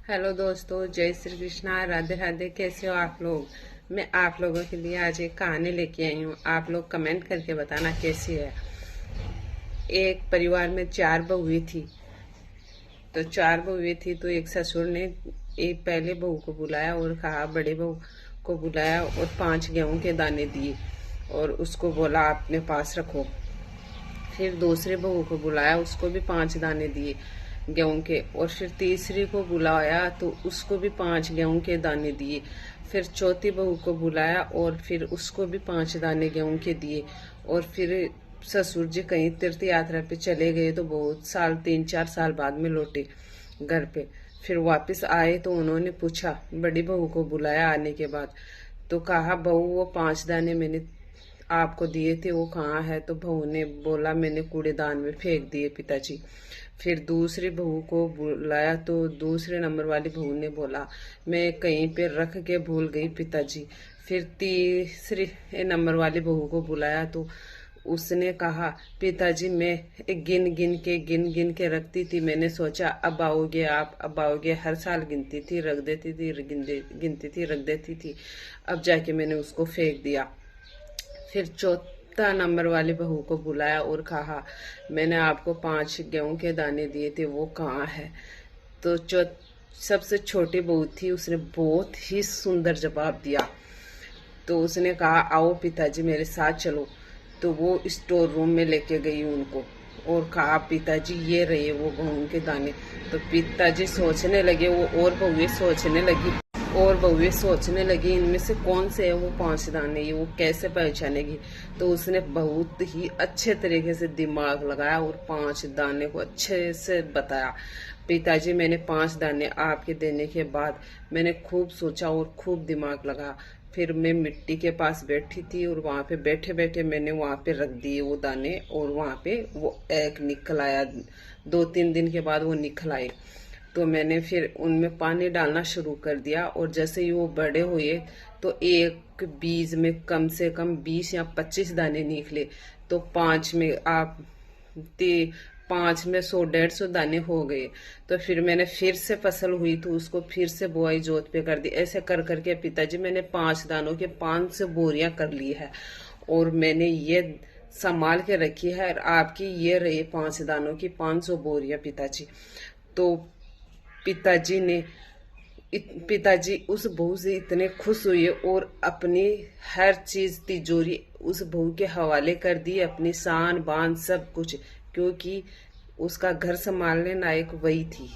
Hello दोस्तों, जय श्री कृष्णा, राधे राधे। कैसे हो आप लोग। मैं आप लोगों के लिए आज एक कहानी लेके आई हूँ। आप लोग कमेंट करके बताना कैसी है। एक परिवार में 4 बहुएं थी। तो 4 बहुएं थी तो एक ससुर ने एक पहले बहू को बुलाया और कहा, बड़े बहू को बुलाया और 5 गेहूं के दाने दिए और उसको बोला अपने पास रखो। फिर दूसरे बहू को बुलाया, उसको भी 5 दाने दिए गेहूं के। और फिर तीसरी को बुलाया तो उसको भी 5 गेहूं के दाने दिए। फिर चौथी बहू को बुलाया और फिर उसको भी 5 दाने गेहूं के दिए। और फिर ससुर जी कहीं तीर्थ यात्रा पे चले गए तो बहुत साल 3-4 साल बाद में लौटे घर पे। फिर वापस आए तो उन्होंने पूछा, बड़ी बहू को बुलाया आने के बाद, तो कहा, बहू वो 5 दाने मैंने आपको दिए थे वो कहाँ है। तो बहू ने बोला, मैंने कूड़ेदान में फेंक दिए पिताजी। फिर दूसरी बहू को बुलाया तो दूसरे नंबर वाली बहू ने बोला, मैं कहीं पे रख के भूल गई पिताजी। फिर तीसरी नंबर वाली बहू को बुलाया तो उसने कहा, पिताजी मैं गिन गिन के रखती थी, मैंने सोचा अब आओगे आप, अब आओगे। हर साल गिनती थी, रख देती थी, गिनती थी, रख देती थी। अब जाके मैंने उसको फेंक दिया। फिर चौथा नंबर वाली बहू को बुलाया और कहा, मैंने आपको 5 गेहूं के दाने दिए थे वो कहाँ है। तो सबसे छोटी बहू थी, उसने बहुत ही सुंदर जवाब दिया। तो उसने कहा, आओ पिताजी मेरे साथ चलो। तो वो स्टोर रूम में लेके गई उनको और कहा, पिताजी ये रहे वो गेहूं के दाने। तो पिताजी सोचने लगे, वो और बहुएं सोचने लगी और बहुएं सोचने लगी इनमें से कौन से है वो 5 दाने, ये वो कैसे पहचानेगी। तो उसने बहुत ही अच्छे तरीके से दिमाग लगाया और 5 दाने को अच्छे से बताया, पिताजी मैंने 5 दाने आपके देने के बाद मैंने खूब सोचा और खूब दिमाग लगा। फिर मैं मिट्टी के पास बैठी थी और वहां पे बैठे बैठे मैंने वहां पे रख दिए वो दाने और वहां पे वो एक निकल आया। 2-3 दिन के बाद वो निकल आए। तो मैंने फिर उनमें पानी डालना शुरू कर दिया और जैसे ही वो बड़े हुए तो एक बीज में कम से कम 20 या 25 दाने निकले। तो 5 में आप 5 में 100-150 दाने हो गए। तो फिर मैंने फिर से फसल हुई तो उसको फिर से बुआई जोत पे कर दी। ऐसे कर करके पिताजी मैंने 5 दानों के 500 बोरियां कर ली है और मैंने ये संभाल के रखी है। और आपकी ये रही 5 दानों की 500 बोरियां पिताजी। तो पिताजी ने पिताजी उस बहू से इतने खुश हुए और अपनी हर चीज तिजोरी उस बहू के हवाले कर दी, अपनी शान बान सब कुछ, क्योंकि उसका घर संभालने लायक वही थी।